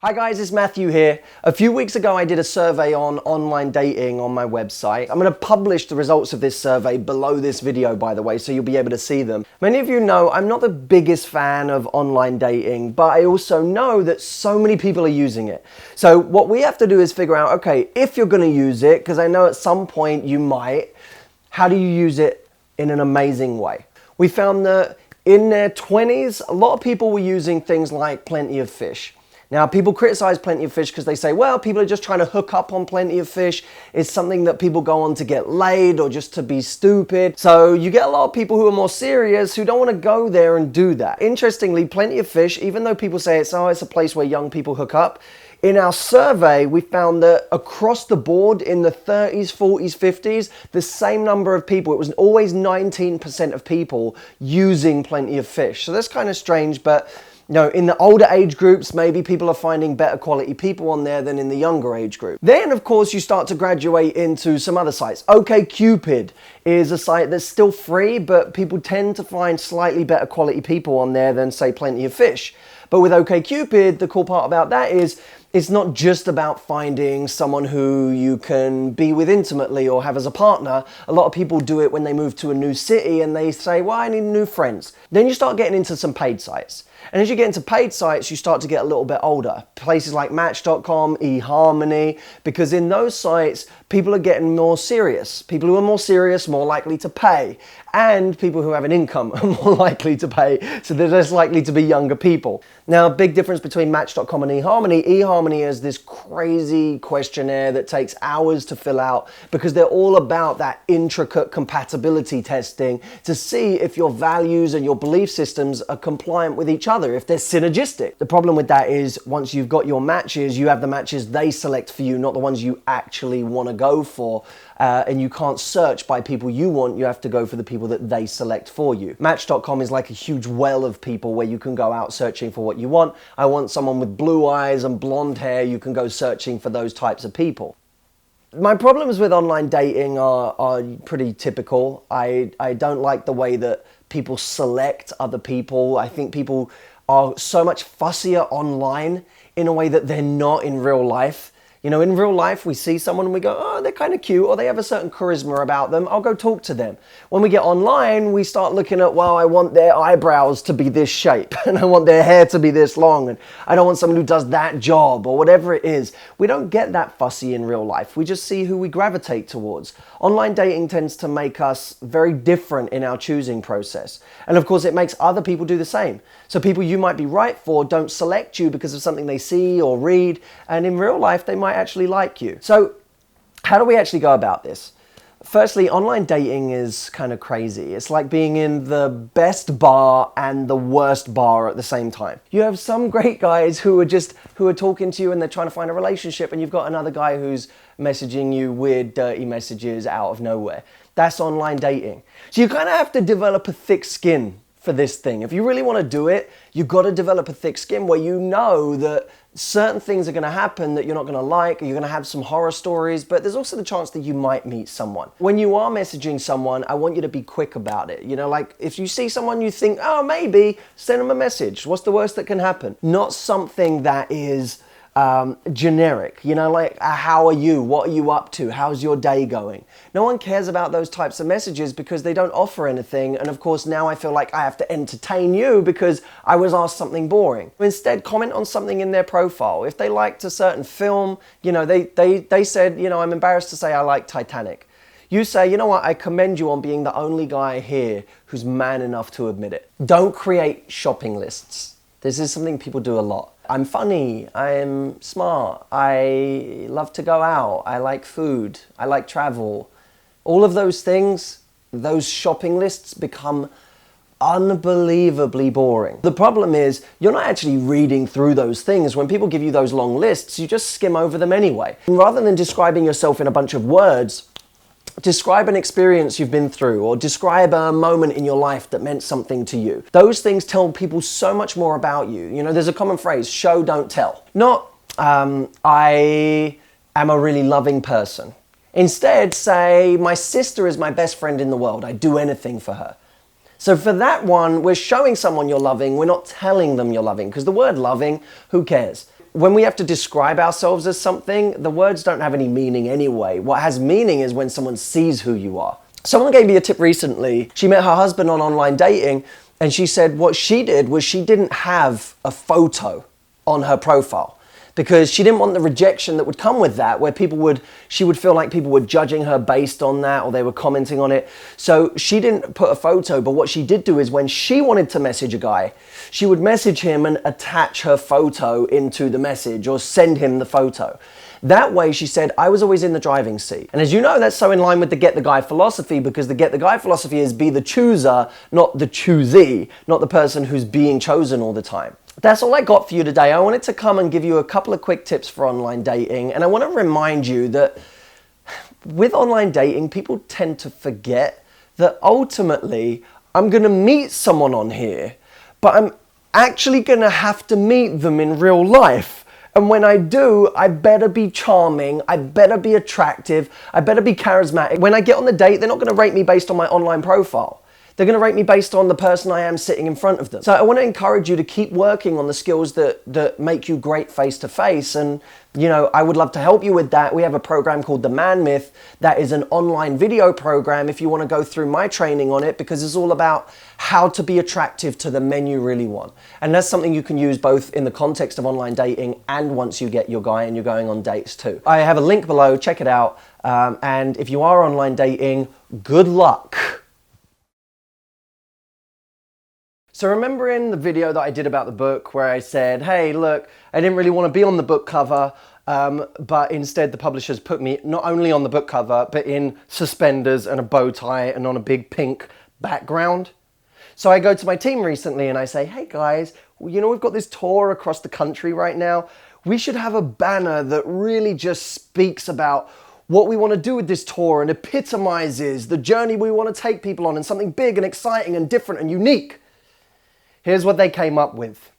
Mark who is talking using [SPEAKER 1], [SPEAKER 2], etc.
[SPEAKER 1] Hi guys, it's Matthew here. A few weeks ago I did a survey on online dating on my website. I'm going to publish the results of this survey below this video, by the way, so you'll be able to see them. Many of you know I'm not the biggest fan of online dating, but I also know that so many people are using it. So what we have to do is figure out, okay, if you're going to use it, because I know at some point you might, how do you use it in an amazing way? We found that in their 20s, a lot of people were using things like Plenty of Fish. Now, people criticize Plenty of Fish because they say, well, people are just trying to hook up on Plenty of Fish. It's something that people go on to get laid or just to be stupid. So you get a lot of people who are more serious who don't want to go there and do that. Interestingly, Plenty of Fish, even though people say it's a place where young people hook up, in our survey, we found that across the board in the 30s, 40s, 50s, the same number of people, it was always 19% of people using Plenty of Fish. So that's kind of strange, but you know, in the older age groups, maybe people are finding better quality people on there than in the younger age group. Then, of course, you start to graduate into some other sites. Okcupid is a site that's still free, but people tend to find slightly better quality people on there than, say, Plenty of Fish. But with Okcupid, the cool part about that is it's not just about finding someone who you can be with intimately or have as a partner. A lot of people do it when they move to a new city and they say, well, I need new friends. Then you start getting into some paid sites. And as you get into paid sites, you start to get a little bit older. Places like Match.com, eHarmony, because in those sites, people are getting more serious. People who are more serious, more likely to pay. And people who have an income are more likely to pay, so they're less likely to be younger people. Now, big difference between Match.com and eHarmony. eHarmony is this crazy questionnaire that takes hours to fill out because they're all about that intricate compatibility testing to see if your values and your belief systems are compliant with each other, if they're synergistic. The problem with that is once you've got your matches, you have the matches they select for you, not the ones you actually want to go for. And you can't search by people you want, you have to go for the people that they select for you. Match.com is like a huge well of people where you can go out searching for what you want. I want someone with blue eyes and blonde hair, you can go searching for those types of people. My problems with online dating are pretty typical. I don't like the way that people select other people. I think people are so much fussier online in a way that they're not in real life. You know, in real life, we see someone and we go, oh, they're kind of cute, or they have a certain charisma about them. I'll go talk to them. When we get online, we start looking at, well, I want their eyebrows to be this shape, and I want their hair to be this long, and I don't want someone who does that job, or whatever it is. We don't get that fussy in real life. We just see who we gravitate towards. Online dating tends to make us very different in our choosing process. And of course, it makes other people do the same. So people you might be right for don't select you because of something they see or read, and in real life, they might actually like you. So how do we actually go about this? Firstly, online dating is kind of crazy. It's like being in the best bar and the worst bar at the same time. You have some great guys who are talking to you and they're trying to find a relationship, and you've got another guy who's messaging you weird, dirty messages out of nowhere. That's online dating. So you kind of have to develop a thick skin for this thing. If you really want to do it, you've got to develop a thick skin where you know that certain things are going to happen that you're not going to like, or you're going to have some horror stories, but there's also the chance that you might meet someone. When you are messaging someone, I want you to be quick about it. You know, like if you see someone you think, oh, maybe, send them a message. What's the worst that can happen? Not something that is generic, you know, like how are you? What are you up to? How's your day going? No one cares about those types of messages because they don't offer anything. And of course, now I feel like I have to entertain you because I was asked something boring. Instead, comment on something in their profile. If they liked a certain film, you know, they said, you know, I'm embarrassed to say I like Titanic. You say, you know what, I commend you on being the only guy here who's man enough to admit it. Don't create shopping lists. This is something people do a lot. I'm funny, I'm smart, I love to go out, I like food, I like travel. All of those things, those shopping lists become unbelievably boring. The problem is you're not actually reading through those things. When people give you those long lists, you just skim over them anyway. And rather than describing yourself in a bunch of words, describe an experience you've been through, or describe a moment in your life that meant something to you. Those things tell people so much more about you. You know, there's a common phrase, show, don't tell. Not, I am a really loving person. Instead, say, my sister is my best friend in the world. I'd do anything for her. So for that one, we're showing someone you're loving. We're not telling them you're loving, because the word loving, who cares? when we have to describe ourselves as something, the words don't have any meaning anyway. What has meaning is when someone sees who you are. Someone gave me a tip recently. She met her husband on online dating, and she said what she did was she didn't have a photo on her profile because she didn't want the rejection that would come with that, where she would feel like people were judging her based on that, or they were commenting on it. So she didn't put a photo, but what she did do is when she wanted to message a guy, she would message him and attach her photo into the message or send him the photo. That way, she said, I was always in the driving seat. And as you know, that's so in line with the get the guy philosophy, because the get the guy philosophy is be the chooser, not the choosee, not the person who's being chosen all the time. That's all I got for you today. I wanted to come and give you a couple of quick tips for online dating. And I want to remind you that with online dating, people tend to forget that ultimately I'm going to meet someone on here, but I'm actually going to have to meet them in real life. And when I do, I better be charming, I better be attractive, I better be charismatic. When I get on the date, they're not going to rate me based on my online profile. They're going to rate me based on the person I am sitting in front of them. So I want to encourage you to keep working on the skills that make you great face to face. And, you know, I would love to help you with that. We have a program called The Man Myth that is an online video program if you want to go through my training on it, because it's all about how to be attractive to the men you really want. And that's something you can use both in the context of online dating and once you get your guy and you're going on dates too. I have a link below, check it out. And if you are online dating, good luck. So remember in the video that I did about the book where I said, hey, look, I didn't really want to be on the book cover, but instead the publishers put me not only on the book cover, but in suspenders and a bow tie and on a big pink background. So I go to my team recently and I say, hey guys, you know, we've got this tour across the country right now. We should have a banner that really just speaks about what we want to do with this tour and epitomizes the journey we want to take people on, and something big and exciting and different and unique. Here's what they came up with.